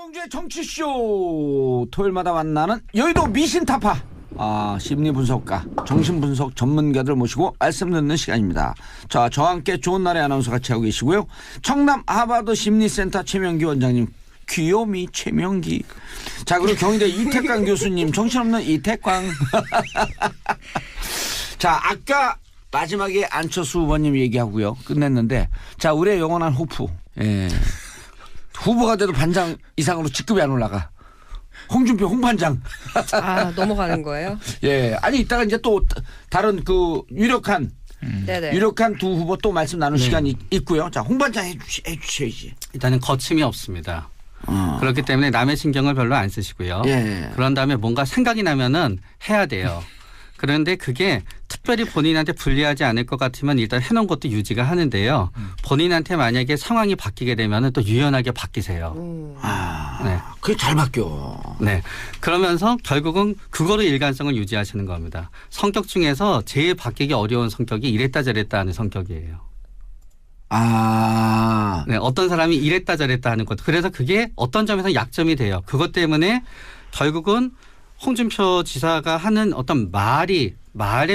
정봉주의 정치쇼 토요일마다 만나는 여의도 미신타파 심리분석가 정신분석 전문가들 모시고 말씀 듣는 시간입니다. 자, 저와 함께 좋은 날의 아나운서 같이 하고 계시고요. 청남 하버드 심리센터 최명기 원장님, 귀요미 최명기. 자, 그리고 경희대 이태광 교수님, 정신없는 이태광. 자, 아까 마지막에 안철수 후보님 얘기하고요 끝냈는데, 자, 우리의 영원한 호프, 후보가 돼도 반장 이상으로 직급이 안 올라가. 홍준표 홍반장. 넘어가는 거예요? 예, 아니 이따가 이제 또 다른 그 유력한 두 후보 또 말씀 나눌 시간이 있고요. 자, 홍반장 해주셔야지. 일단은 거침이 없습니다. 그렇기 때문에 남의 신경을 별로 안 쓰시고요. 예. 그런 다음에 뭔가 생각이 나면은 해야 돼요. 그런데 그게 특별히 본인한테 불리하지 않을 것 같으면 일단 해놓은 것도 유지가 하는데요. 본인한테 만약에 상황이 바뀌게 되면 또 유연하게 바뀌세요. 네. 그게 잘 바뀌어. 네. 그러면서 결국은 그거로 일관성을 유지하시는 겁니다. 성격 중에서 제일 바뀌기 어려운 성격이 이랬다 저랬다 하는 성격이에요. 네. 어떤 사람이 이랬다 저랬다 하는 것. 그래서 그게 어떤 점에서 약점이 돼요. 그것 때문에 결국은 홍준표 지사가 하는 어떤 말의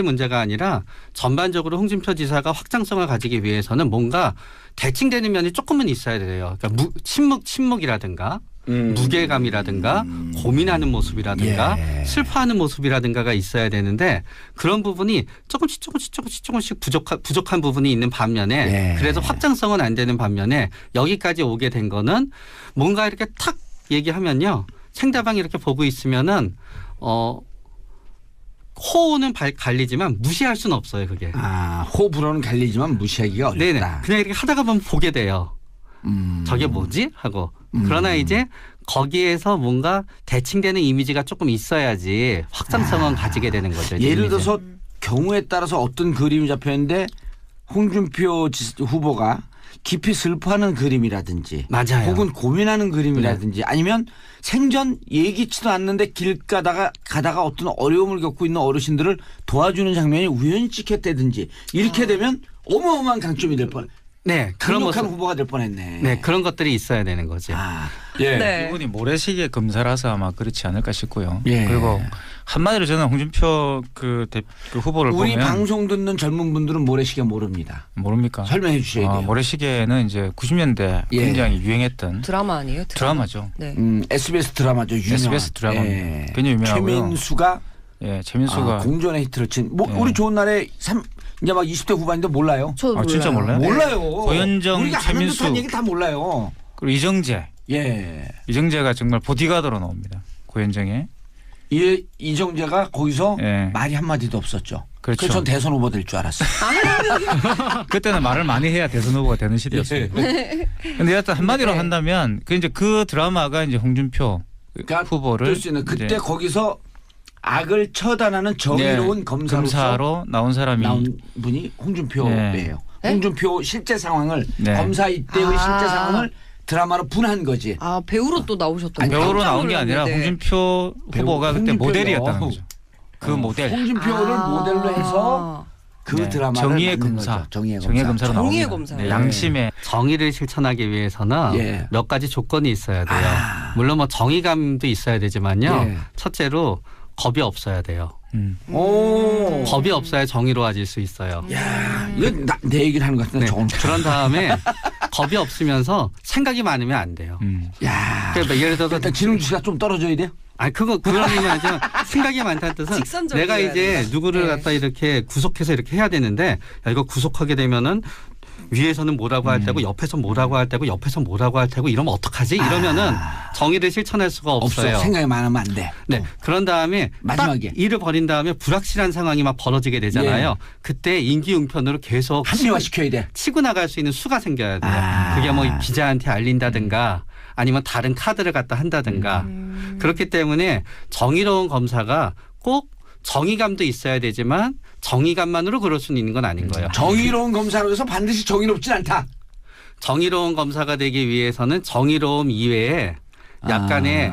문제가 아니라 전반적으로 홍준표 지사가 확장성을 가지기 위해서는 뭔가 대칭되는 면이 조금은 있어야 돼요. 그러니까 침묵이라든가 무게감이라든가 고민하는 모습이라든가 슬퍼하는 모습이라든가가 있어야 되는데 그런 부분이 조금씩 부족한 부분이 있는 반면에 그래서 확장성은 안 되는 반면에 여기까지 오게 된 거는 뭔가 이렇게 탁 얘기하면요. 상대방이 이렇게 보고 있으면은 호는 갈리지만 무시할 수는 없어요. 그게. 호불호는 갈리지만 무시하기가 어렵다. 네네. 그냥 이렇게 하다가 보면 보게 돼요. 저게 뭐지? 하고. 그러나 이제 거기에서 뭔가 대칭되는 이미지가 조금 있어야지 확장성은 가지게 되는 거죠. 예를 들어서 경우에 따라서 어떤 그림이 잡혔는데 홍준표 후보가 깊이 슬퍼하는 그림이라든지 맞아요. 혹은 고민하는 그림이라든지 아니면 생전 예기치도 않는데 길 가다가 어떤 어려움을 겪고 있는 어르신들을 도와주는 장면이 우연히 찍혔다든지 이렇게 되면 어마어마한 강점이 될 뻔. 네, 그런 강력한 후보가 될 뻔했네. 네, 그런 것들이 있어야 되는 거죠. 이분이 모래시계 검사라서 아마 그렇지 않을까 싶고요. 예. 그리고 한마디로 저는 홍준표 그 후보를 우리 보면 방송 듣는 젊은 분들은 모래시계 모릅니다. 모릅니까? 설명해 주셔야 돼요. 모래시계는 이제 90년대 굉장히 유행했던 드라마 아니에요? 드라마죠. 네. SBS 드라마죠. 유명한. SBS 드라마입니다. 굉장히 유명하고요. 최민수가 공존의 히트를 친. 우리 좋은 날에 이제 막 20대 후반인데 몰라요. 저도 몰라요. 진짜 몰라요? 몰라요. 고현정, 우리가 아는 최민수. 듯한 얘기 다 몰라요. 그리고 이정재. 이정재가 정말 보디가드로 나옵니다. 고현정에. 이정재가 거기서 말이 한마디도 없었죠. 그렇죠. 그래서 전 대선 후보 될 줄 알았어요. 그때는 말을 많이 해야 대선 후보가 되는 시대였습니다. 근데 여하튼 한마디로 한다면 그 드라마가 이제 홍준표 후보를 될 수 있는 그때 거기서 악을 처단하는 정의로운 검사로 나온 사람이 나온 분이 홍준표예요. 홍준표 실제 상황을 검사 이때의 실제 상황을 드라마로 분한 거지. 배우로 또 나오셨던 거예요? 배우로 나온 게 아니라 홍준표 후보가 그때 모델이었다는 거죠. 그 모델. 홍준표를 모델로 해서 그 드라마를 정의의 만든 검사. 거죠. 정의의 검사로 정의의 나옵니다. 검사. 양심의 정의를 실천하기 위해서는 몇 가지 조건이 있어야 돼요. 물론 뭐 정의감도 있어야 되지만요. 첫째로 겁이 없어야 돼요. 겁이 없어야 정의로워질 수 있어요. 이거 내 얘기를 하는 것 같은데 그런 다음에 겁이 없으면서 생각이 많으면 안 돼요. 그러니까 예를 들어서 일단 지능주시가 좀 떨어져야 돼요. 그런 의미 아니지만 생각이 많다는 뜻은 내가 이제 누구를 갖다 이렇게 구속해서 이렇게 해야 되는데 이거 구속하게 되면은 위에서는 뭐라고 할 때고 옆에서 뭐라고 할 때고 옆에서 뭐라고 할 테고 이러면 어떡하지? 이러면은 정의를 실천할 수가 없어요. 생각이 많으면 안 돼. 네. 그런 다음에 마지막에 딱 일을 벌인 다음에 불확실한 상황이 막 벌어지게 되잖아요. 그때 인기응편으로 계속 합리화시켜야 돼. 치고 나갈 수 있는 수가 생겨야 돼요. 그게 뭐 기자한테 알린다든가 아니면 다른 카드를 갖다 한다든가 그렇기 때문에 정의로운 검사가 꼭 정의감도 있어야 되지만 정의감만으로 그럴 수는 있는 건 아닌 거예요. 정의로운 검사로 해서 반드시 정의롭진 않다. 정의로운 검사가 되기 위해서는 정의로움 이외에 약간의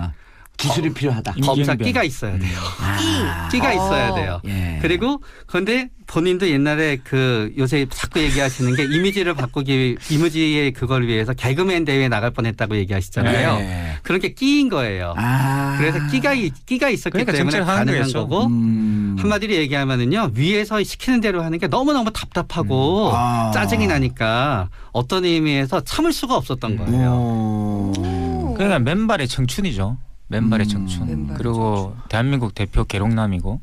기술이 필요하다. 검사 임기응변. 끼가 있어야 돼요. 아. 끼가 있어야 돼요. 예. 그리고 그런데 본인도 옛날에 그 요새 자꾸 얘기하시는 게 이미지를 바꾸기 이미지의 그걸 위해서 개그맨 대회에 나갈 뻔했다고 얘기하시잖아요. 네. 그런 게 끼인 거예요. 아. 그래서 끼가 있었기 그러니까 때문에 정치를 하는 가능한 거겠죠. 거고 한마디로 얘기하면은요 위에서 시키는 대로 하는 게 너무너무 답답하고 아. 짜증이 나니까 어떤 의미에서 참을 수가 없었던 거예요. 그러니까 맨발의 청춘이죠. 맨발의 청춘. 맨발의 그리고 대한민국 대표 계룡남이고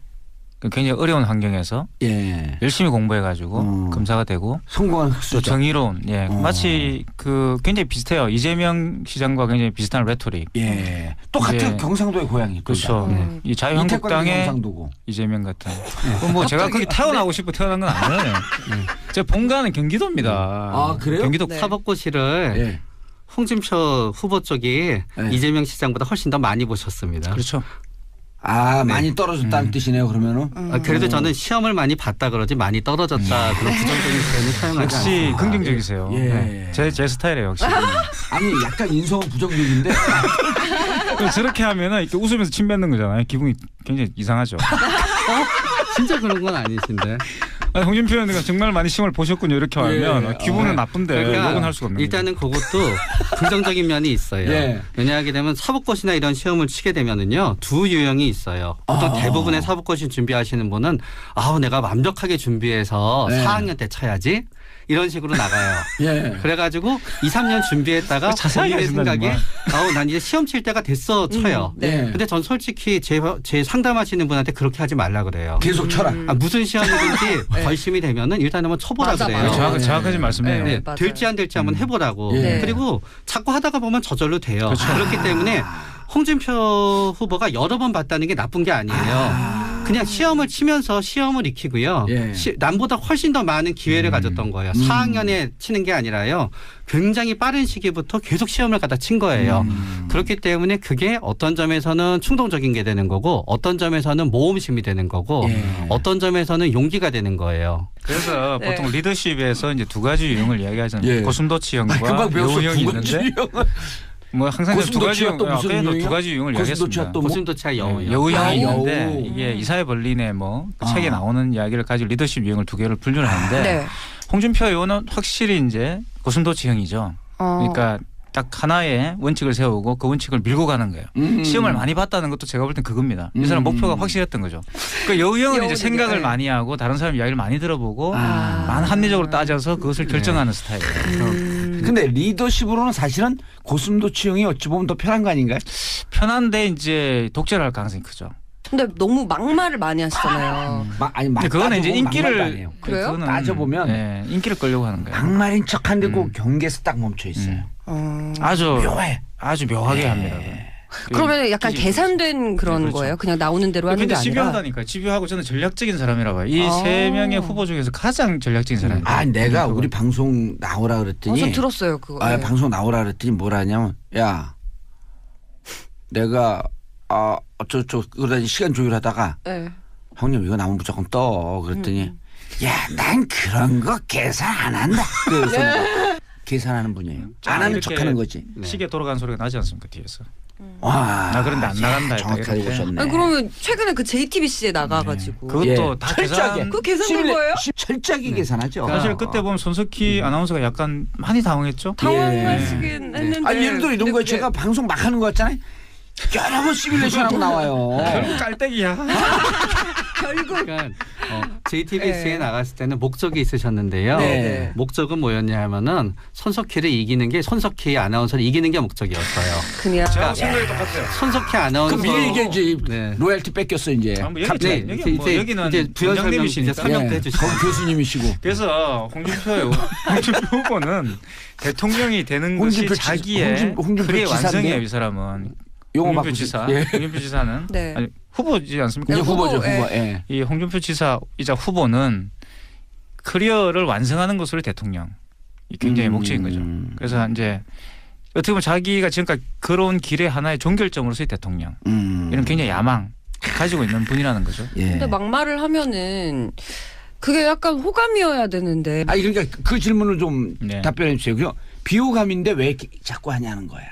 굉장히 어려운 환경에서 예. 열심히 공부해가지고 검사가 되고 성공한 또 흑수저. 정의로운 마치 그 굉장히 비슷해요. 이재명 시장과 굉장히 비슷한 레토릭. 예. 똑같은 이제 경상도의 고향이. 그렇죠. 이 이태광이 자유한국당의 경상도고. 이재명 같은. 뭐 제가 거기 태어나고 싶어 태어난 건 아니에요. 제 본가는 경기도입니다. 아, 그래요? 경기도 네. 사법고시를 예. 홍준표 후보 쪽이 네. 이재명 시장보다 훨씬 더 많이 보셨습니다. 그렇죠. 아, 네. 많이 떨어졌다는 뜻이네요. 그러면은. 그래도 저는 시험을 많이 봤다 그러지 많이 떨어졌다 그런 부정적인 표현을 사용하지 역시 않습니다. 긍정적이세요. 예. 네. 제 스타일이에요. 역시. 아니, 약간 인성은 부정적인데. 저렇게 하면은 이렇게 웃으면서 침 뱉는 거잖아요. 기분이 굉장히 이상하죠. 진짜 그런 건 아니신데. 아니, 홍준표 의원님가 정말 많이 시험을 보셨군요. 이렇게 하면 예. 기분은 나쁜데 욕은 할 수가 없는 일단은 그것도 긍정적인 면이 있어요. 예. 왜냐하게 되면 사법고시나 이런 시험을 치게 되면은요 두 유형이 있어요. 보통 대부분의 사법고시 준비하시는 분은 아우 내가 완벽하게 준비해서 네. 4학년 때 쳐야지 이런 식으로 나가요. 예. 그래가지고 2, 3년 준비했다가 자세하게 본인의 하신다, 생각에 아우 난 이제 시험 칠 때가 됐어 쳐요. 네. 근데 전 솔직히 제 상담하시는 분한테 그렇게 하지 말라 그래요. 계속 쳐라. 무슨 시험이든지 네. 결심이 되면은 일단 한번 쳐보라 맞아, 그래요. 맞아. 정확하게 말씀해요. 네, 맞아요. 될지 안 될지 한번 해보라고. 예. 그리고 자꾸 하다가 보면 저절로 돼요. 그렇죠. 그렇기 때문에 홍준표 후보가 여러 번 봤다는 게 나쁜 게 아니에요. 그냥 시험을 치면서 시험을 익히고요. 예. 남보다 훨씬 더 많은 기회를 가졌던 거예요. 4학년에 치는 게 아니라요. 굉장히 빠른 시기부터 계속 시험을 갖다 친 거예요. 그렇기 때문에 그게 어떤 점에서는 충동적인 게 되는 거고 어떤 점에서는 모험심이 되는 거고 예. 어떤 점에서는 용기가 되는 거예요. 그래서 네. 보통 리더십에서 이제 두 가지 유형을 이야기하잖아요. 예. 고슴도치형과 금방 배웠어. 여우형이 두 가지 있는데 유형을. 뭐 항상 두 가지 고슴도치가 또 무슨 아까도 유형이야? 두 가지 유형을 고슴도치가 이야기했습니다. 또 뭐? 고슴도치와 여우요. 여우형이 여우. 있는데 이게 이사회 벌린의 뭐 아. 책에 나오는 이야기를 가지고 리더십 유형을 두 개를 분류를 하는데 네. 홍준표 의원은 확실히 이제 고슴도치형이죠. 그러니까 딱 하나의 원칙을 세우고 그 원칙을 밀고 가는 거예요. 시험을 많이 봤다는 것도 제가 볼 땐 그겁니다. 이 사람 목표가 확실했던 거죠. 그러니까 여우형은 이제 여우는 생각을 네. 많이 하고 다른 사람 이야기를 많이 들어보고 아. 합리적으로 따져서 그것을 결정하는 스타일이에요. 근데 리더십으로는 사실은 고슴도치형이 어찌 보면 더 편한 거 아닌가요? 편한데 이제 독재를 할 가능성이 크죠. 근데 너무 막말을 많이 하시잖아요. 아니, 근데 그거는 이제 따져보면 막말도 인기를 아니에요. 그래요? 그거는, 따져보면 네, 인기를 끌려고 하는 거예요. 막말인 척한데 그 경계에서 딱 멈춰 있어요. 아주 묘해. 아주 묘하게 합니다. 그러면 약간 끼지 계산된 그런 그렇죠. 거예요? 그냥 나오는 대로 하는 게 근데 아니라. 집요하다니까. 집요하고 저는 전략적인 사람이라 봐요. 이 세 명의 후보 중에서 가장 전략적인 사람이에요. 아, 내가 우리 방송 나오라 그랬더니 저 들었어요 그거. 아, 네. 방송 나오라 그랬더니 뭐라 하냐면 야 내가 저 그러다 시간 조율하다가 네. 형님 이거 나오면 무조건 떠 그랬더니 야 난 그런 거 계산 안 한다 그래서 계산하는 분이에요. 안 하는 이렇게 척하는 거지. 시계 돌아가는 소리가 나지 않습니까 뒤에서. 와, 나 그런데 안 나간다 정확하게 이렇게. 보셨네. 아니, 그러면 최근에 그 JTBC에 나가가지고. 그것도 다 철저하게 계산. 그거 계산된 거예요? 철저하게 계산하죠. 사실 그때 보면 손석희 아나운서가 약간 많이 당황했죠. 당황하시긴 했는데. 아 예를 들어 이런 근데 거에 그게 제가 방송 막 하는 거 같잖아요. 여러 번 시뮬레이션하고 나와요. 결국 깔때기야. 결국. 그러니까 JTBC에 네. 나갔을 때는 목적이 있으셨는데요. 네. 목적은 뭐였냐 하면은 손석희를 이기는 게 손석희 아나운서를 이기는 게 목적이었어요. 그냥. 생각이 똑같아요. 손석희 그 아나운서 미리 이게 이제 네. 로얄티 뺏겼어 이제. 뭐 네, 여기는 이제 부연 설명 원장님이시니까. 이제 설명도 해주시죠. 거기 교수님이시고. 그래서 홍준표 후보는 대통령이 되는 것이 홍준표 자기의 홍준표 그의 지사인데? 완성이에요. 이 사람은. 용어 홍준표 바꾸지. 지사. 예. 홍준표 지사는 네. 아니, 후보지 않습니까? 이제 후보, 후보죠, 후보. 예. 예. 이 홍준표 지사이자 후보는 커리어를 완성하는 것으로 대통령. 이 굉장히 목적인 거죠. 그래서 이제 어떻게 보면 자기가 지금까지 걸어온 길의 하나의 종결점으로서의 대통령. 이런 굉장히 야망 가지고 있는 분이라는 거죠. 예. 근데 막말을 하면은 그게 약간 호감이어야 되는데. 아니 그러니까 그 질문을 좀 네. 답변해 주세요. 비호감인데 왜 이렇게 자꾸 하냐는 거야.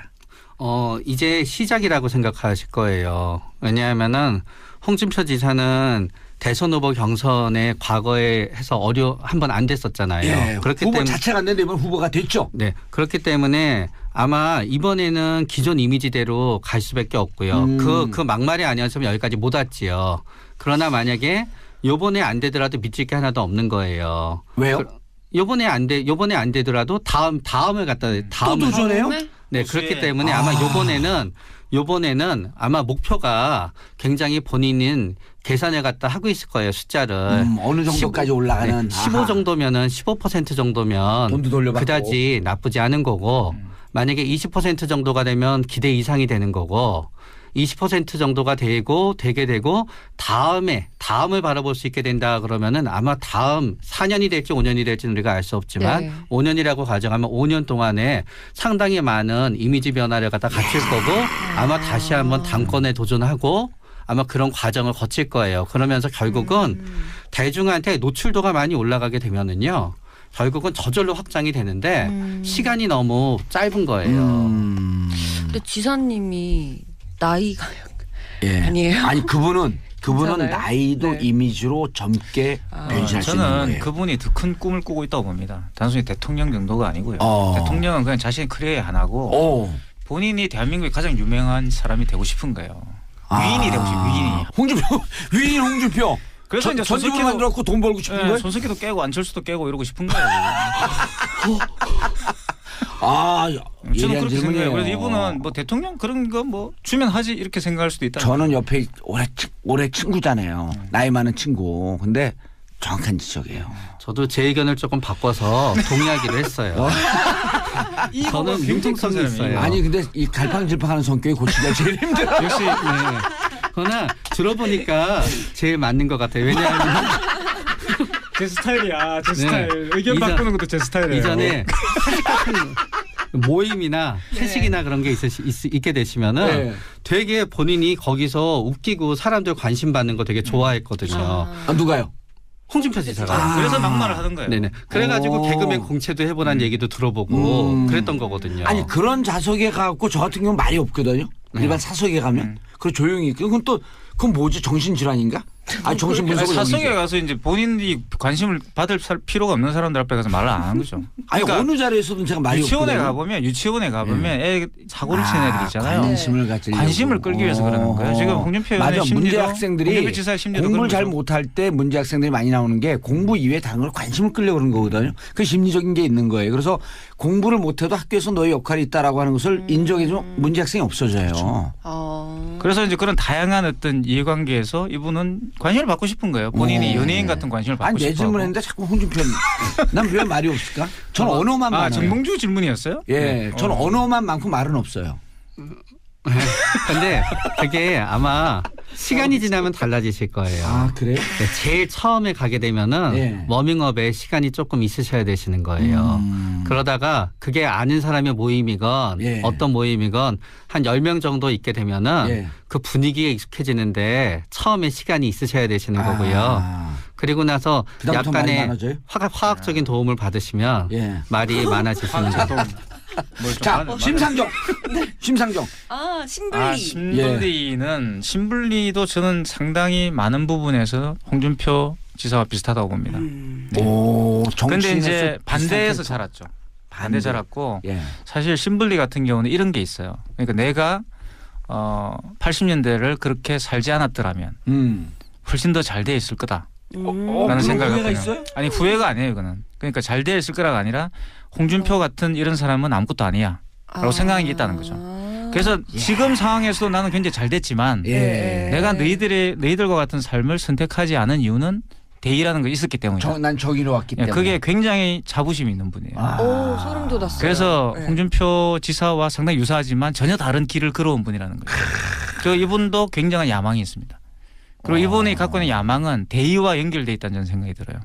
이제 시작이라고 생각하실 거예요. 왜냐하면은 홍준표 지사는 대선 후보 경선에 과거에 해서 한번 안 됐었잖아요. 예, 그렇기 후보 때문에 자체가 안 됐는데 이번 후보가 됐죠. 네, 그렇기 때문에 아마 이번에는 기존 이미지대로 갈 수밖에 없고요. 그 막말이 아니었으면 여기까지 못 왔지요. 그러나 만약에 요번에 안 되더라도 믿을 게 하나도 없는 거예요. 왜요? 요번에 안 되더라도 다음을 갖다 또 도전해요? 네, 그렇기 때문에 아마 요번에는 아마 목표가 굉장히 본인은 계산을 갖다 하고 있을 거예요. 숫자를. 어느 정도까지 올라가는. 15 정도면은 15% 정도면 돈도 돌려받고. 그다지 나쁘지 않은 거고 만약에 20% 정도가 되면 기대 이상이 되는 거고 20% 정도가 되게 되고 다음을 바라볼 수 있게 된다 그러면은 아마 다음 4년이 될지 5년이 될지는 우리가 알 수 없지만 네. 5년이라고 가정하면 5년 동안에 상당히 많은 이미지 변화를 갖다 갖출 거고 아마 다시 한번 당권에 도전하고 아마 그런 과정을 거칠 거예요. 그러면서 결국은 대중한테 노출도가 많이 올라가게 되면은요. 결국은 저절로 확장이 되는데 시간이 너무 짧은 거예요. 근데 지사님이 나이가 예. 아니에요? 아니 그분은 괜찮아요? 나이도 네. 이미지로 젊게 변신할 수 있는 저는 거예요. 그분이 더 큰 꿈을 꾸고 있다고 봅니다. 단순히 대통령 정도가 아니고요. 대통령은 그냥 자신의 커리어의 하나고 본인이 대한민국의 가장 유명한 사람이 되고 싶은 거예요. 위인이 되고 싶어요. 위인이. 위인 홍준표. 그래서 이제 전집을 만들었고 돈 벌고 싶은 거예요? 손석희도 깨고 안철수도 깨고 이러고 싶은 거예요. 저는 예리한 그렇게 생각해요. 질문이에요. 그래서 이분은 뭐 대통령 그런 거 뭐 주면 하지 이렇게 생각할 수도 있다. 저는 옆에 올해 친구잖아요. 나이 많은 친구. 근데 정확한 지적이에요. 저도 제 의견을 조금 바꿔서 동의하기로 했어요. 저는 융통성이 있어요. 아니 근데 이 갈팡질팡하는 성격이 고치기가 제일 힘들어요. 역시 그러나 들어보니까 제일 맞는 것 같아요. 왜냐하면 제 스타일이야. 제 네. 스타일. 의견 이전- 바꾸는 것도 제 스타일이에요. 이전에 회식 같은 모임이나 회식이나 그런 게 있게 되시면은 네. 되게 본인이 거기서 웃기고 사람들 관심 받는 거 되게 좋아했거든요. 누가요? 홍준표 지사가. 그래서 막말을 하는 거예요. 네네. 그래가지고 오. 개그맨 공채도 해보라는 얘기도 들어보고 그랬던 거거든요. 아니 그런 자석에 가고 저 같은 경우는 말이 없거든요. 일반 사석에 가면 그 조용히 그건 뭐지 정신질환인가? 아니 정신분석을 사석에 여기죠. 가서 이제 본인이 관심을 받을 필요가 없는 사람들 앞에 가서 말을 안 하는 거죠. 아니 그러니까 어느 자리에서든 제가 말이 유치원에 없거든요. 가보면 애 사고를 치는 애들 있잖아요. 관심을 가지려고. 관심을 끌기 위해서 그러는 거예요. 지금 홍준표 의원의 맞아. 심리도 문제 학생들이 홍준표 지사의 심리도 공부를 그런 잘 거죠. 못할 때 문제 학생들이 많이 나오는 게 공부 이외에 다른 걸 관심을 끌려고 그런 거거든요. 그 심리적인 게 있는 거예요. 그래서 공부를 못해도 학교에서 너의 역할이 있다라고 하는 것을 인정해주면 문제 학생이 없어져요. 그래서 이제 그런 다양한 어떤 이해관계에서 이분은 관심을 받고 싶은 거예요. 본인이 연예인 같은 관심을 받고 아니 내 싶어. 질문했는데 자꾸 홍준표 난 왜 말이 없을까? 저는 언어만 많아요. 정봉주 질문이었어요? 예, 저는 언어만 많고 말은 없어요. 근데 그게 아마 시간이 지나면 달라지실 거예요. 아 그래요? 네, 제일 처음에 가게 되면은 예. 워밍업에 시간이 조금 있으셔야 되시는 거예요. 그러다가 그게 아는 사람의 모임이건 예. 어떤 모임이건 한 10명 정도 있게 되면은 예. 그 분위기에 익숙해지는데 처음에 시간이 있으셔야 되시는 거고요. 아, 그리고 나서 그다음부터 말이 약간의 많아져요? 화학적인 도움을 받으시면 예. 말이 많아지시는 거죠. 자 심상정, 심상정. 신불리. 신불리는 신불리도 저는 상당히 많은 부분에서 홍준표 지사와 비슷하다고 봅니다. 오, 그런데 정치인에서 이제 비슷한 반대에서 캐릭터. 자랐죠. 반대 자랐고 예. 사실 신불리 같은 경우는 이런 게 있어요. 그러니까 내가 80년대를 그렇게 살지 않았더라면 훨씬 더 잘 돼 있을 거다. 라는 생각을 후회가 갖거든요. 있어요? 아니 후회가 아니에요 이거는. 그러니까 잘 돼 있을 거라가 아니라 홍준표 같은 이런 사람은 아무것도 아니야 라고 생각하는 게 있다는 거죠. 그래서 지금 상황에서도 나는 굉장히 잘 됐지만 예. 내가 너희들과 같은 삶을 선택하지 않은 이유는 대의라는 게 있었기 때문이다. 난 저기로 왔기 예, 때문에. 그게 굉장히 자부심이 있는 분이에요. 오, 소름 돋았어요. 그래서 네. 홍준표 지사와 상당히 유사하지만 전혀 다른 길을 걸어온 분이라는 거예요. 저 이분도 굉장한 야망이 있습니다. 그리고 이분이 갖고 있는 야망은 대의와 연결돼 있다는 저는 생각이 들어요.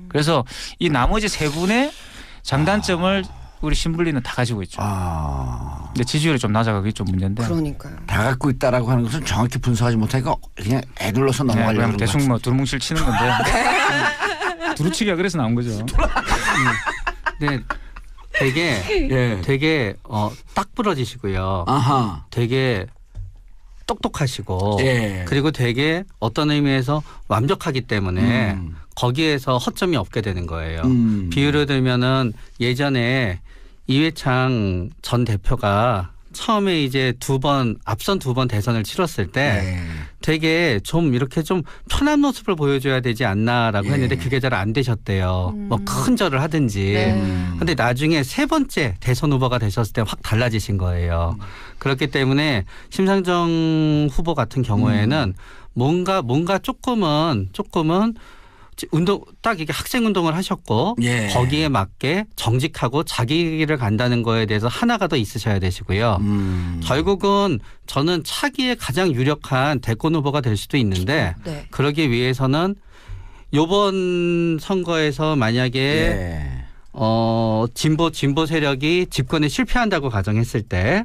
그래서 이 나머지 세 분의 장단점을 우리 신불리는 다 가지고 있죠. 근데 지지율이 좀 낮아가기 좀 문제인데. 그러니까요. 다 갖고 있다라고 하는 것은 정확히 분석하지 못하니까 그냥 애둘러서 네, 넘어가려고 그냥 그런 대충 것 뭐 두루뭉실 치는 건데. 두루치기가 그래서 나온 거죠. 네. 예. 되게 딱 부러지시고요. 아하. 되게 똑똑하시고 예. 그리고 되게 어떤 의미에서 완벽하기 때문에 거기에서 허점이 없게 되는 거예요. 비유를 들면은 예전에 이회창 전 대표가 처음에 이제 앞선 두 번 대선을 치렀을 때 되게 좀 이렇게 좀 편한 모습을 보여줘야 되지 않나라고 했는데 그게 잘 안 되셨대요. 뭐 큰 절을 하든지. 근데 나중에 세 번째 대선 후보가 되셨을 때 확 달라지신 거예요. 그렇기 때문에 심상정 후보 같은 경우에는 뭔가 조금은 딱 이게 학생 운동을 하셨고 예. 거기에 맞게 정직하고 자기 길을 간다는 거에 대해서 하나가 더 있으셔야 되시고요. 결국은 저는 차기에 가장 유력한 대권 후보가 될 수도 있는데 네. 그러기 위해서는 이번 선거에서 만약에 예. 진보 세력이 집권에 실패한다고 가정했을 때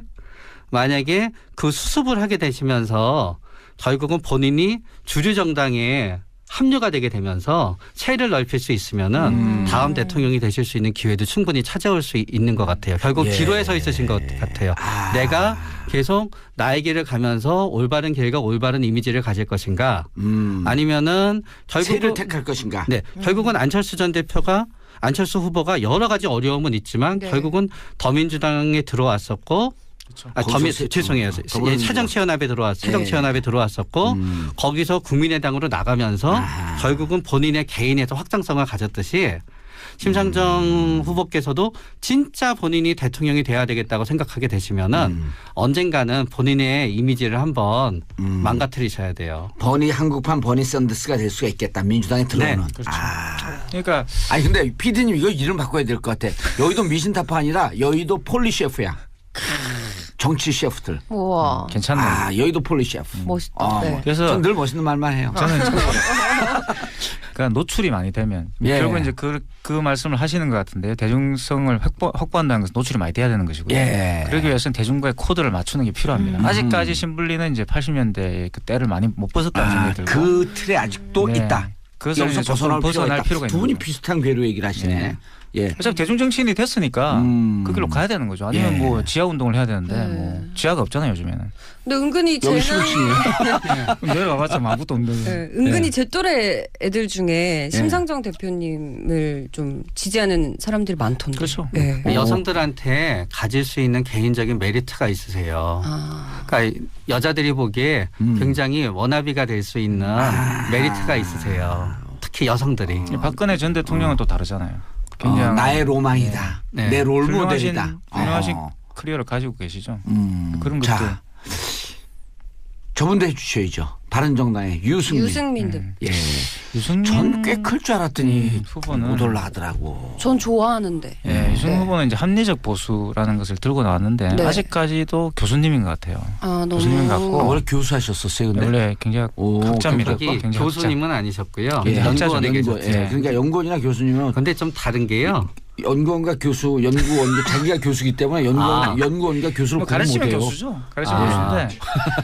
만약에 그 수습을 하게 되시면서 결국은 본인이 주류 정당에 합류가 되게 되면서 세를 넓힐 수 있으면은 다음 대통령이 되실 수 있는 기회도 충분히 찾아올 수 있는 것 같아요. 결국 예. 기로에 서 있으신 것 같아요. 내가 계속 나의 길을 가면서 올바른 길과 올바른 이미지를 가질 것인가 아니면은 세를 결국은 택할 것인가. 네, 결국은 안철수 후보가 여러 가지 어려움은 있지만 네. 결국은 더민주당에 들어왔었고 죄송해요. 새정치연합에 들어왔었고 거기서 국민의당으로 나가면서 결국은 본인의 개인에서 확장성을 가졌듯이 심상정 후보께서도 진짜 본인이 대통령이 돼야 되겠다고 생각하게 되시면은 언젠가는 본인의 이미지를 한번 망가뜨리셔야 돼요. 한국판 버니 샌더스가 될 수가 있겠다. 민주당에 들어오는. 네, 그렇죠. 그러니까 아니 근데 PD님 이거 이름 바꿔야 될 것 같아. 여의도 미신타파 아니라 여의도 폴리 셰프야. 정치 셰프들. 우와. 괜찮네요. 여의도 폴리 셰프. 멋있다. 네. 그래서 전 늘 멋있는 말만 해요. 저는 그러니까 노출이 많이 되면 예. 결국 이제 그 말씀을 하시는 것 같은데요. 대중성을 확보한다는 것은 노출이 많이 돼야 되는 것이고요. 예. 그러기 위해서는 대중과의 코드를 맞추는 게 필요합니다. 아직까지 신불리는 이제 80년대의 그 때를 많이 못 벗었다는 생각이 들고 그 틀에 아직도 네. 있다. 그것을 여기서 이제 조금 벗어날 필요가 두 있는 분이 거죠. 비슷한 궤로 얘기를 하시네. 네. 예. 어차피 대중 정치인이 됐으니까 그 길로 가야 되는 거죠. 아니면 예. 뭐 지하 운동을 해야 되는데 네. 뭐 지하가 없잖아요 요즘에는. 근데 은근히 여기 재능 시국이에요. 내려가봤자 아무것도 없는데. 네, 은근히 제 또래 애들 중에 심상정 대표님을 좀 지지하는 사람들이 많던데. 그렇죠. 네. 여성들한테 가질 수 있는 개인적인 메리트가 있으세요. 그러니까 여자들이 보기에 굉장히 워너비가 될 수 있는 메리트가 있으세요. 특히 여성들이. 박근혜 전 대통령은 또 다르잖아요. 굉장히 나의 로망이다. 네. 내 롤 훌륭하신- 모델이다. 훌륭하신 커리어를 가지고 계시죠. 그런 것도 자, 저분도 해주셔야죠. 바른정당의 유승민. 등. 예. 유승민 전 꽤 클 줄 알았더니 후보는 못 올라가더라고. 전 좋아하는데. 예, 유승민 네. 후보는 이제 합리적 보수라는 것을 들고 나왔는데 네. 아직까지도 교수님인 것 같아요. 아, 너무. 교수님 같고 원래 교수하셨었어요, 근데. 원래 굉장히 학자입니다. 거기 굉장히 교수님은 아니셨고요. 예, 연구원에 연구, 계셨죠. 예. 그러니까 연구원이나 교수님은 근데 좀 다른 게요. 연구원과 교수, 연구원 자기가 교수기 때문에 연구원과 교수를 뭐 구분 가르치면 못해요. 교수죠. 가르치면 교수인데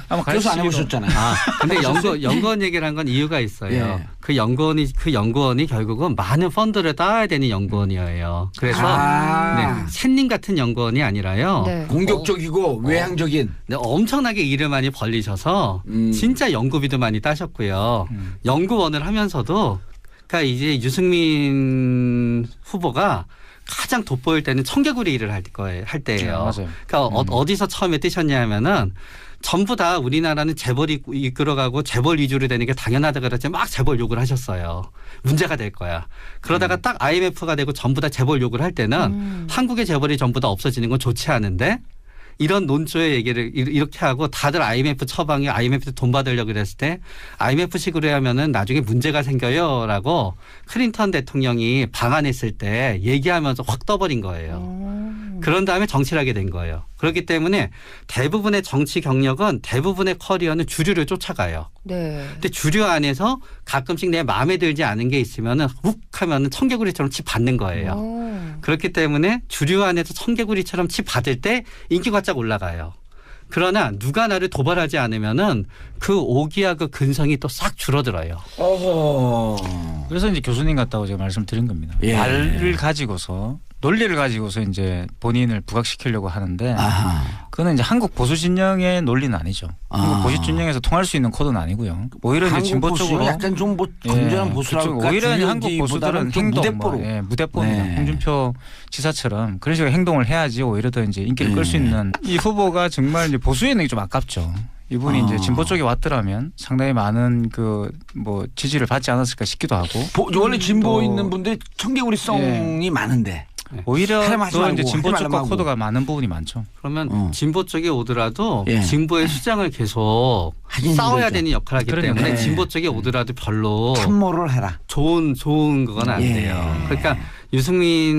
아마 교수 안 가르치기도- 해보셨잖아요. 근데 연구원 얘기를 한 건 이유가 있어요. 예. 그 연구원이 결국은 많은 펀드를 따야 되는 연구원이에요. 그래서 네, 샌님 같은 연구원이 아니라요. 네. 공격적이고 외향적인. 네, 엄청나게 일을 많이 벌리셔서 진짜 연구비도 많이 따셨고요. 연구원을 하면서도 그러니까 이제 유승민 후보가 가장 돋보일 때는 청개구리 일을 할 때예요. 맞아요. 그러니까 어디서 처음에 뜨셨냐면은 전부 다 우리나라는 재벌이 이끌어가고 재벌 위주로 되는 게 당연하다 그랬지 막 재벌 욕을 하셨어요. 문제가 될 거야. 그러다가 딱 IMF가 되고 전부 다 재벌 욕을 할 때는 한국의 재벌이 전부 다 없어지는 건 좋지 않은데 이런 논조의 얘기를 이렇게 하고 다들 IMF 처방에 IMF 돈 받으려고 그랬을 때 IMF식으로 하면은 나중에 문제가 생겨요라고 클린턴 대통령이 방한했을 때 얘기하면서 확 떠버린 거예요. 그런 다음에 정치를 하게 된 거예요. 그렇기 때문에 대부분의 정치 경력은 대부분의 커리어는 주류를 쫓아가요. 네. 근데 주류 안에서 가끔씩 내 마음에 들지 않은 게 있으면은 훅 하면은 청개구리처럼 치 받는 거예요. 그렇기 때문에 주류 안에서 청개구리처럼 치 받을 때 인기가 쫙 올라가요. 그러나 누가 나를 도발하지 않으면은 그 오기와 그 근성이 또 싹 줄어들어요. 어허. 그래서 이제 교수님 같다고 제가 말씀드린 겁니다. 예. 말을 가지고서 논리를 가지고서 이제 본인을 부각시키려고 하는데 아하. 그거는 이제 한국 보수 진영의 논리는 아니죠. 한국 보수 진영에서 통할 수 있는 코드는 아니고요. 오히려 이제 진보 쪽으로 약간 좀 건전한 보수라고 오히려 이제 한국 보수들은 행동 무대뽀입니다. 네. 홍준표 지사처럼 그런 식으로 행동을 해야지 오히려 더 이제 인기를 끌 수 있는 이 후보가 정말 이제 보수에 있는 게 좀 아깝죠. 이분이 이제 진보 쪽에 왔더라면 상당히 많은 그 뭐 지지를 받지 않았을까 싶기도 하고. 원래 진보 또 있는 분들이 청개구리성이 많은데. 오히려 하지 더 말고, 이제 진보 하지 쪽과 말고. 코드가 많은 부분이 많죠. 그러면 진보 쪽에 오더라도 예. 진보의 수장을 계속 하긴 싸워야 힘들죠. 되는 역할을 하기 그러니까. 때문에 예. 진보 쪽에 오더라도 별로 참모를 해라. 좋은 그건 안 예. 돼요. 그러니까 유승민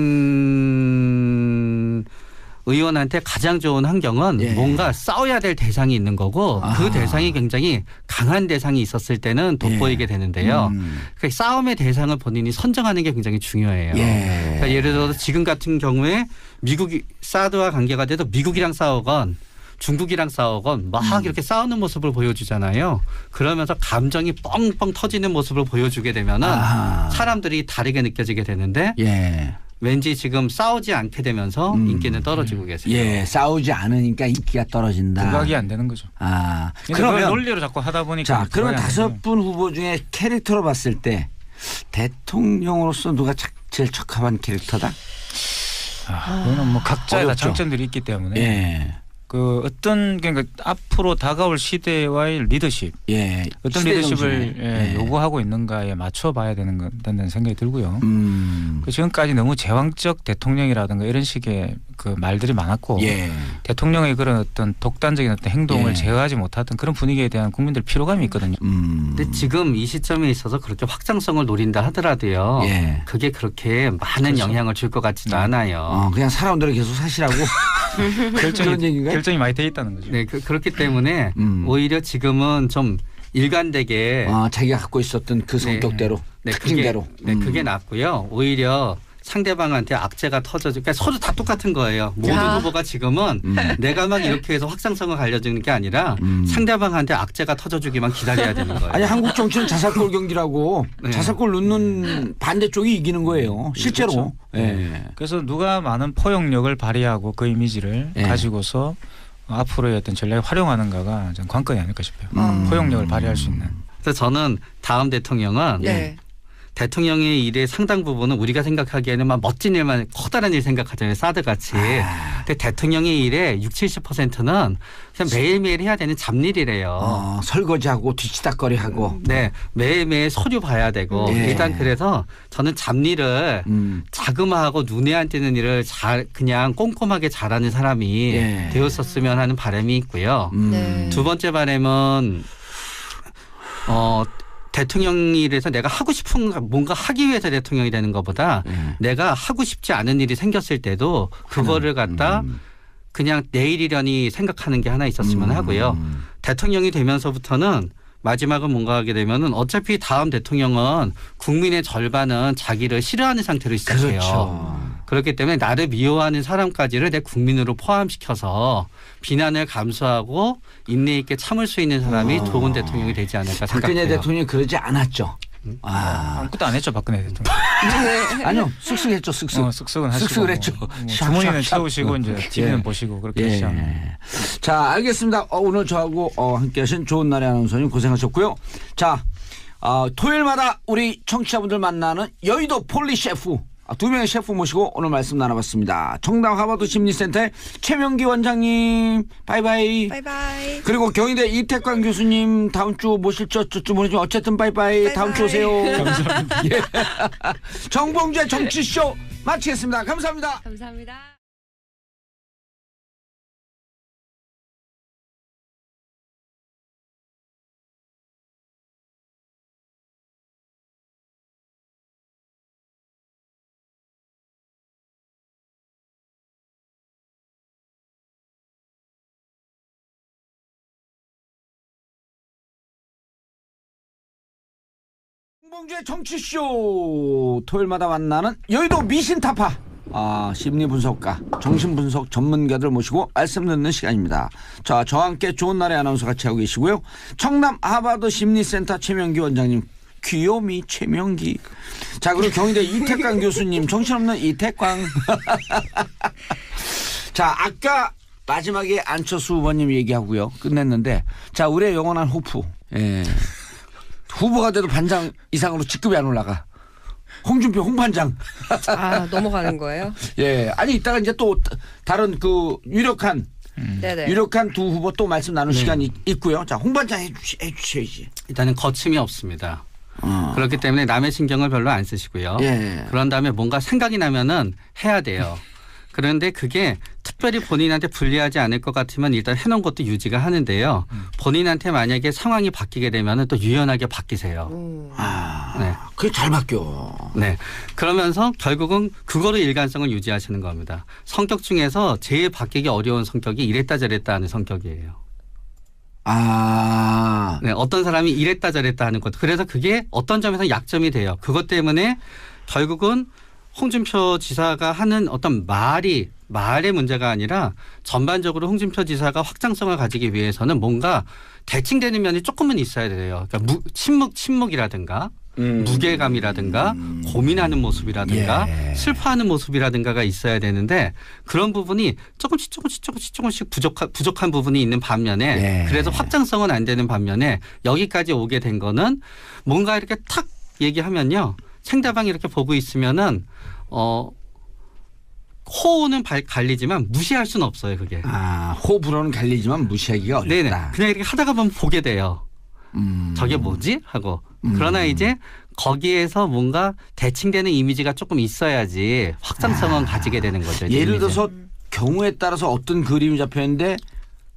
의원한테 가장 좋은 환경은 예. 뭔가 싸워야 될 대상이 있는 거고 아하. 그 대상이 굉장히 강한 대상이 있었을 때는 돋보이게 되는데요. 그러니까 싸움의 대상을 본인이 선정하는 게 굉장히 중요해요. 예. 그러니까 예를 들어서 지금 같은 경우에 미국이 사드와 관계가 돼도 미국이랑 싸우건 중국이랑 싸우건 막 이렇게 싸우는 모습을 보여주잖아요. 그러면서 감정이 뻥뻥 터지는 모습을 보여주게 되면은 아하. 사람들이 다르게 느껴지게 되는데 예. 왠지 지금 싸우지 않게 되면서 인기는 떨어지고 계세요. 예. 싸우지 않으니까 인기가 떨어진다. 부각이 안 되는 거죠. 아. 근데 그걸 그러면 논리로 자꾸 하다 보니까 자, 그러면 부각이 안 되죠. 5분 후보 중에 캐릭터로 봤을 때 대통령으로서 누가 제일 적합한 캐릭터다? 그거는 뭐 각자의 다 어렵죠. 장점들이 있기 때문에 예. 그 어떤 그러니까 앞으로 다가올 시대와의 리더십 예. 어떤 시대 리더십을 정신에. 예, 예. 요구하고 있는가에 맞춰봐야 된다는 생각이 들고요. 그 지금까지 너무 제왕적 대통령이라든가 이런 식의 그 말들이 많았고 예. 대통령의 그런 어떤 독단적인 어떤 행동을 예. 제어하지 못하던 그런 분위기에 대한 국민들 피로감이 있거든요. 근데 지금 이 시점에 있어서 그렇게 확장성을 노린다 하더라도요. 예. 그게 그렇게 많은 그렇죠. 영향을 줄 것 같지도 않아요. 그냥 사람들을 계속 사시라고 그런 얘기인가요? 결정이 많이 돼 있다는 거죠. 네, 그렇기 때문에 오히려 지금은 좀 일관되게 자기가 갖고 있었던 그 성격대로 특징대로. 그게 낫고요. 오히려 상대방한테 악재가 터져서 그러니까 서로 다 똑같은 거예요. 모든 후보가 지금은 내가 막 이렇게 해서 확장성을 알려주는 게 아니라 상대방한테 악재가 터져주기만 기다려야 되는 거예요. 아니 한국 정치는 자살골 경기라고 네. 자살골 넣는 반대쪽이 이기는 거예요. 실제로. 그렇죠. 예. 그래서 누가 많은 포용력을 발휘하고 그 이미지를 예. 가지고서 앞으로의 어떤 전략을 활용하는가가 전 관건이 아닐까 싶어요. 포용력을 발휘할 수 있는. 그래서 저는 다음 대통령은 네. 대통령의 일의 상당 부분은 우리가 생각하기에는 막 멋진 일만 커다란 일 생각하잖아요. 사드 같이. 근데 대통령의 일의 60~70%는 그냥 매일매일 해야 되는 잡일이래요. 설거지하고 뒤치다거리하고. 네, 매일매일 서류 봐야 되고 예. 일단 그래서 저는 잡일을 자그마하고 눈에 안 띄는 일을 잘 그냥 꼼꼼하게 잘하는 사람이 예. 되었었으면 하는 바람이 있고요. 네. 두 번째 바람은 대통령이 일에서 내가 하고 싶은 뭔가 하기 위해서 대통령이 되는 것보다 내가 하고 싶지 않은 일이 생겼을 때도 그거를 갖다 그냥 내일이려니 생각하는 게 하나 있었으면 하고요. 대통령이 되면서부터는 마지막은 뭔가 하게 되면은 어차피 다음 대통령은 국민의 절반은 자기를 싫어하는 상태로 시작해요. 그렇죠. 그렇기 때문에 나를 미워하는 사람까지를 내 국민으로 포함시켜서 비난을 감수하고 인내 있게 참을 수 있는 사람이 좋은 대통령이 되지 않을까 박근혜 생각해요. 대통령이 그러지 않았죠. 아무것도 안 했죠 박근혜 대통령. 아니요. 쓱쓱했죠. 쓱쓱. 쓱쓱은 하시고 쓱쓱을 했죠. 뭐 샥, 주머니는 샥, 샥. 채우시고 이제 TV는 예. 보시고 그렇게 하시죠. 자, 알겠습니다. 오늘 저하고 함께하신 좋은 날의 아나운서님 고생하셨고요. 자, 토요일마다 우리 청취자분들 만나는 여의도 폴리 셰프. 두 명의 셰프 모시고 오늘 말씀 나눠봤습니다. 청담 하버드 심리센터의 최명기 원장님, 바이바이. 바이바이. 그리고 경희대 이태광 교수님 다음 주 모실 저쯤 모르지만 어쨌든 바이바이. 다음 주 오세요. 감사합니다. 예. 정봉주의 정치쇼 마치겠습니다. 감사합니다. 감사합니다. 정봉주의 정치쇼 토요일마다 만나는 여의도 미신타파 심리분석가 정신분석 전문가들 모시고 말씀 듣는 시간입니다. 자, 저와 함께 좋은 날의 아나운서 같이 하고 계시고요. 청남 하버드 심리센터 최명기 원장님 귀요미 최명기. 자, 그리고 경희대 이태광 교수님, 정신없는 이태광. 자, 아까 마지막에 안철수 후보님 얘기하고요. 끝냈는데, 자, 우리의 영원한 호프. 예. 후보가 돼도 반장 이상으로 직급이 안 올라가. 홍준표 홍반장. 아, 넘어가는 거예요? 예. 아니, 이따가 이제 또 다른 그 유력한 네네. 유력한 두 후보 또 말씀 나눌 시간이 있고요. 자, 홍반장 해주셔야지. 일단은 거침이 없습니다. 그렇기 때문에 남의 신경을 별로 안 쓰시고요. 예. 그런 다음에 뭔가 생각이 나면은 해야 돼요. 그런데 그게 특별히 본인한테 불리하지 않을 것 같으면 일단 해놓은 것도 유지가 하는데요. 본인한테 만약에 상황이 바뀌게 되면은 또 유연하게 바뀌세요. 네. 그게 잘 바뀌어. 네. 그러면서 결국은 그거로 일관성을 유지하시는 겁니다. 성격 중에서 제일 바뀌기 어려운 성격이 이랬다 저랬다 하는 성격이에요. 아. 네. 어떤 사람이 이랬다 저랬다 하는 것. 그래서 그게 어떤 점에서 약점이 돼요. 그것 때문에 결국은 홍준표 지사가 하는 어떤 말의 문제가 아니라 전반적으로 홍준표 지사가 확장성을 가지기 위해서는 뭔가 대칭되는 면이 조금은 있어야 돼요. 그러니까 침묵이라든가 무게감이라든가 고민하는 모습이라든가 슬퍼하는 모습이라든가가 있어야 되는데 그런 부분이 조금씩 부족한 부분이 있는 반면에 그래서 확장성은 안 되는 반면에 여기까지 오게 된 거는 뭔가 이렇게 탁 얘기하면요. 상대방이 이렇게 보고 있으면은 호는 갈리지만 무시할 수는 없어요. 그게. 아, 호불호는 갈리지만 무시하기가 어렵다. 네네. 그냥 이렇게 하다가 보면 보게 돼요. 저게 뭐지? 하고. 그러나 이제 거기에서 뭔가 대칭되는 이미지가 조금 있어야지 확장성은 가지게 되는 거죠. 예를 이미지. 들어서 경우에 따라서 어떤 그림이 잡혔는데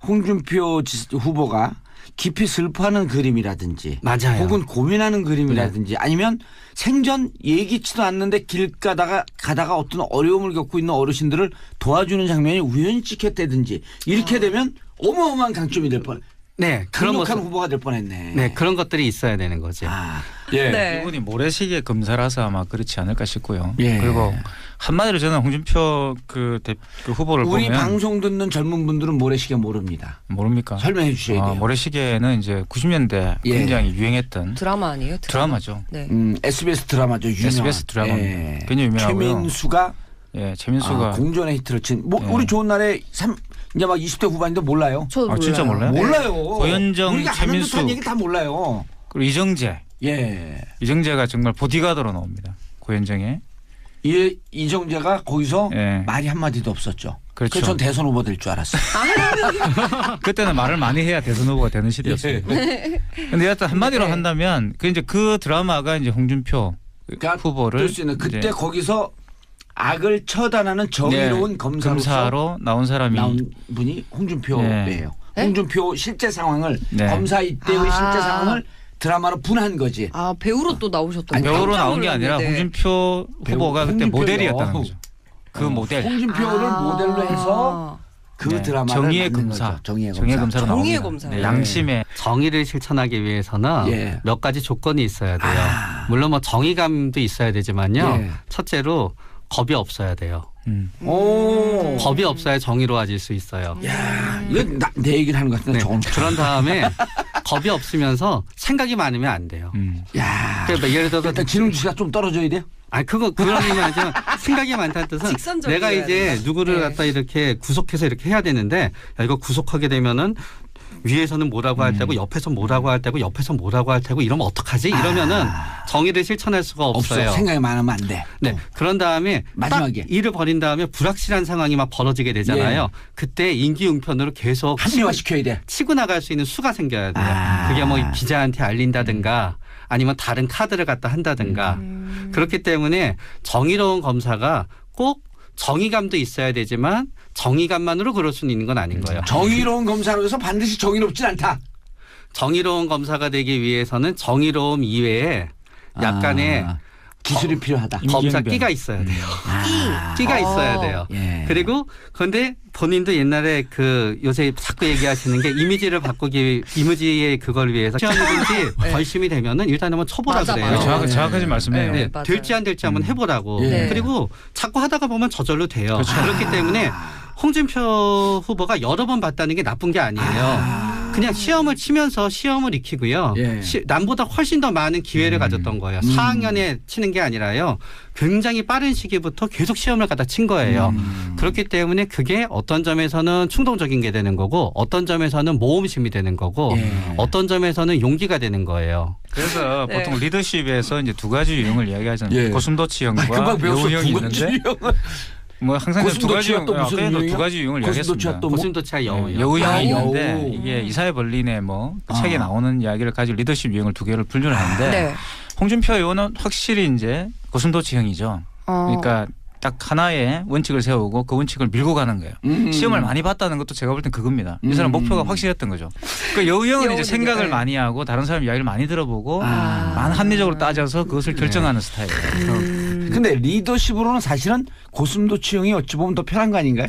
홍준표 후보가 깊이 슬퍼하는 그림이라든지 맞아요. 혹은 고민하는 그림이라든지 아니면 생전 예기치도 않는데 길 가다가 어떤 어려움을 겪고 있는 어르신들을 도와주는 장면이 우연히 찍혔다든지 이렇게 되면 어마어마한 강점이 될 뻔. 네. 그런 강력한 모습. 후보가 될 뻔했네. 네. 그런 것들이 있어야 되는 거죠. 아, 예. 네. 이분이 모래시계 검사라서 아마 그렇지 않을까 싶고요. 예. 그리고 한마디로 저는 홍준표 그 후보를 우리 보면 방송 듣는 젊은 분들은 모래시계 모릅니다. 모릅니까? 설명해 주셔야 돼요. 모래시계는 이제 90년대 예. 굉장히 유행했던 드라마 아니에요? 드라마죠. 네. SBS 드라마죠. 유명한. SBS 드라마입니다. 예. 굉장히 유명하고요. 최민수가 최민수가 공전의 히트를 친. 예. 우리 좋은 날에 이제 막 20대 후반인데 몰라요. 저도 몰라요. 진짜 몰라요? 몰라요. 고현정, 우리가 아는 최민수. 듯한 얘기 다 몰라요. 그리고 이정재. 예. 이정재가 정말 보디가드로 나옵니다. 고현정에. 이정재가 거기서 예. 말이 한마디도 없었죠. 그렇죠. 그래서 전 대선 후보 될 줄 알았어요. 그때는 말을 많이 해야 대선 후보가 되는 시대였어요. 근데 여하튼 한마디로 한다면 그 드라마가 이제 홍준표 그러니까 후보를 될 수 있는 그때 이제 거기서 악을 처단하는 정의로운 검사로 나온 사람이 나온 분이 홍준표예요. 홍준표 실제 상황을 네. 검사 이때의 실제 상황을 드라마로 분한 거지. 아, 배우로 또 나오셨던 아니, 거예요? 배우로 깜짝 나온 게 아니라 놀랐는데. 홍준표 후보가 그때 홍준표요. 모델이었다는 거죠. 그 모델. 홍준표를 모델로 해서 그 네. 드라마를 정의의 만든 검사. 거죠. 정의의 검사로 정의의 나옵니다. 검사. 네, 양심의 정의를 실천하기 위해서는 예. 몇 가지 조건이 있어야 돼요. 물론 뭐 정의감도 있어야 되지만요. 예. 첫째로 겁이 없어야 돼요. 오. 겁이 없어야 정의로워질 수 있어요. 야, 이거 내 얘기를 하는 것 같은데 네. 저건 그런 다음에 겁이 없으면서 생각이 많으면 안 돼요. 야. 그러니까 예를 들어서 일단 지능주시가 좀 떨어져야 돼요. 그런 의미 아니죠. 생각이 많다는 뜻은 직선적이어야 내가 이제 돼요. 누구를 네. 갖다 이렇게 구속해서 이렇게 해야 되는데 야, 이거 구속하게 되면은 위에서는 뭐라고 할 테고 옆에서 뭐라고 할 테고 옆에서 뭐라고 할 테고 이러면 어떡하지? 이러면은 정의를 실천할 수가 없어요. 없어. 생각이 많으면 안 돼. 네. 그런 다음에 마지막에. 딱 일을 벌인 다음에 불확실한 상황이 막 벌어지게 되잖아요. 그때 인기응변으로 계속 합리화시켜야 돼. 치고 나갈 수 있는 수가 생겨야 돼요. 아. 그게 뭐 기자한테 알린다든가 아니면 다른 카드를 갖다 한다든가 그렇기 때문에 정의로운 검사가 꼭 정의감도 있어야 되지만 정의감만으로 그럴 수는 있는 건 아닌 거예요. 정의로운 검사로 해서 반드시 정의롭진 않다. 정의로운 검사가 되기 위해서는 정의로움 이외에 약간의 기술이 필요하다. 검사 임기응변. 끼가 있어야 돼요. 끼가 있어야 돼요. 예. 그리고 그런데 본인도 옛날에 그 요새 자꾸 얘기하시는 게 이미지를 바꾸기 이미지의 그걸 위해서 시험이든지 결심이 되면은 일단 한번 쳐보라 맞아, 그래요. 맞아. 정확하지 말씀해요. 네, 맞아요. 될지 안 될지 한번 해보라고. 네. 그리고 자꾸 하다가 보면 저절로 돼요. 그렇죠. 그렇기 때문에 홍준표 후보가 여러 번 봤다는 게 나쁜 게 아니에요. 그냥 시험을 치면서 시험을 익히고요. 예. 남보다 훨씬 더 많은 기회를 가졌던 거예요. 4학년에 치는 게 아니라요. 굉장히 빠른 시기부터 계속 시험을 갖다 친 거예요. 그렇기 때문에 그게 어떤 점에서는 충동적인 게 되는 거고 어떤 점에서는 모험심이 되는 거고 예. 어떤 점에서는 용기가 되는 거예요. 그래서 네. 보통 리더십에서 이제 두 가지 유형을 이야기하잖아요. 예. 고슴도치형과 금방 배웠어. 여우형이 두 가지 있는데 유형을. 뭐 항상 두 가지 고슴도치가 유형, 또 무슨 아까도 두 유형이야? 가지 유형을 고슴도치가 이야기했습니다. 또 뭐? 고슴도치와 여우요. 여우형이 아, 있는데 여우. 이게 이사회 벌린의 뭐그 책에 나오는 이야기를 가지고 리더십 유형을 두 개를 분류를 하는데 네. 홍준표 의원은 확실히 이제 고슴도치형이죠. 그러니까 딱 하나의 원칙을 세우고 그 원칙을 밀고 가는 거예요. 시험을 많이 봤다는 것도 제가 볼 땐 그겁니다. 이 사람 목표가 확실했던 거죠. 그 여우형은 이제 생각을 네. 많이 하고 다른 사람 이야기를 많이 들어보고 많은 합리적으로 따져서 그것을 결정하는 스타일이에요. 근데 리더십으로는 사실은 고슴도치형이 어찌 보면 더 편한 거 아닌가요?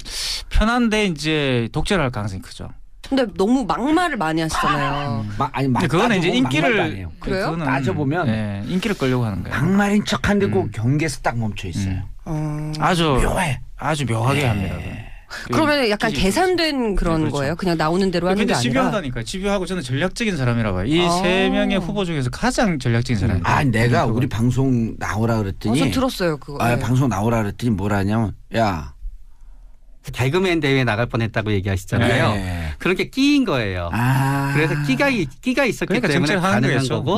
편한데 이제 독재를 할 가능성이 크죠. 근데 너무 막말을 많이 하시잖아요. 아니 근데 그거는 이제 따져보면 막말도 인기를 아니에요. 그래요? 그거는, 따져보면 예, 인기를 끌려고 하는 거예요. 막말인 척한데 그 경계에서 딱 멈춰 있어요. 아주 묘해. 아주 묘하게 합니다. 그러면 약간 계산된 그런 그렇죠. 거예요? 그냥 나오는 대로 하는 게 근데 아니라. 집요하다니까요. 집요하고 저는 전략적인 사람이라고 해요. 이 세 명의 후보 중에서 가장 전략적인 사람이에요. 아, 내가 우리 방송 나오라 그랬더니 저 들었어요 그거. 아, 네. 방송 나오라 그랬더니 뭐라 하냐면 야. 개그맨 대회에 나갈 뻔했다고 얘기하시잖아요. 네. 그런 게 끼인 거예요. 아. 그래서 끼가 있었기 그러니까 때문에 정책을 하는 가능한 거겠죠. 거고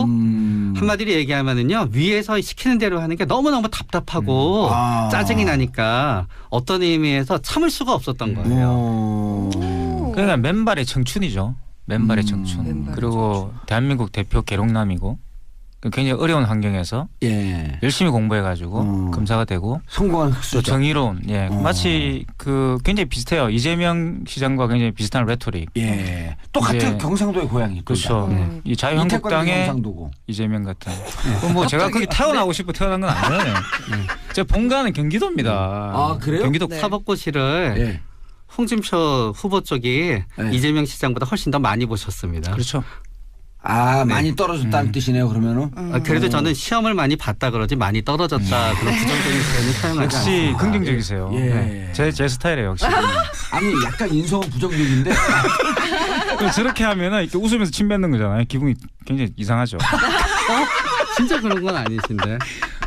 한마디로 얘기하면은요 위에서 시키는 대로 하는 게 너무너무 답답하고 아. 짜증이 나니까 어떤 의미에서 참을 수가 없었던 거예요. 그러니까 맨발의 청춘이죠. 맨발의 청춘. 맨발의 그리고 대한민국 대표 계룡남이고 굉장히 어려운 환경에서 예. 열심히 공부해가지고 검사가 되고 성공한 또 흑수저. 정의로운 예 마치 그 굉장히 비슷해요. 이재명 시장과 굉장히 비슷한 레토릭. 예. 똑같은 이제 경상도의 고향이. 그렇죠. 이 이태권도 자유한국당의 경상도고. 이재명 같은. 뭐 제가 거기 태어나고 싶어 태어난 건 아니에요. 제 본가는 경기도입니다. 아, 그래요? 경기도 네. 사법고시를 예. 홍준표 후보 쪽이 네. 이재명 시장보다 훨씬 더 많이 보셨습니다. 그렇죠. 아, 네. 많이 떨어졌다는 뜻이네요. 그러면은. 그래도 저는 시험을 많이 봤다 그러지 많이 떨어졌다 그런 부정적인 표현을 사용하지 역시 않습니다. 긍정적이세요. 예. 네. 제 스타일이에요 역시. 아니, 약간 인성은 부정적인데. 저렇게 하면은 이렇게 웃으면서 침 뱉는 거잖아요. 기분이 굉장히 이상하죠. 진짜 그런 건 아니신데.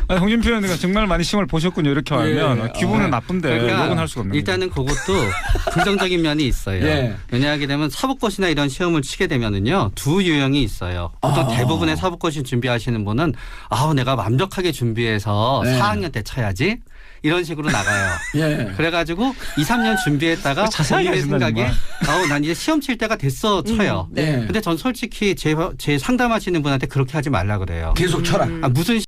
아니, 홍준표 의원님가 정말 많이 시험을 보셨군요. 이렇게 하면 예. 기분은 나쁜데 그러니까 욕은 할 수가 없는 거죠. 일단은 그것도 긍정적인 면이 있어요. 예. 왜냐하게 되면 사법고시나 이런 시험을 치게 되면은요 두 유형이 있어요. 보통 대부분의 사법고시 준비하시는 분은 아우 내가 완벽하게 준비해서 네. 4학년 때 쳐야지 이런 식으로 나가요. 예. 그래가지고 2, 3년 준비했다가 자세하게 본인의 하신다, 생각에 정말. 아우 난 이제 시험 칠 때가 됐어 쳐요. 네. 근데 전 솔직히 제 상담하시는 분한테 그렇게 하지 말라 그래요. 계속 쳐라. 아, 무슨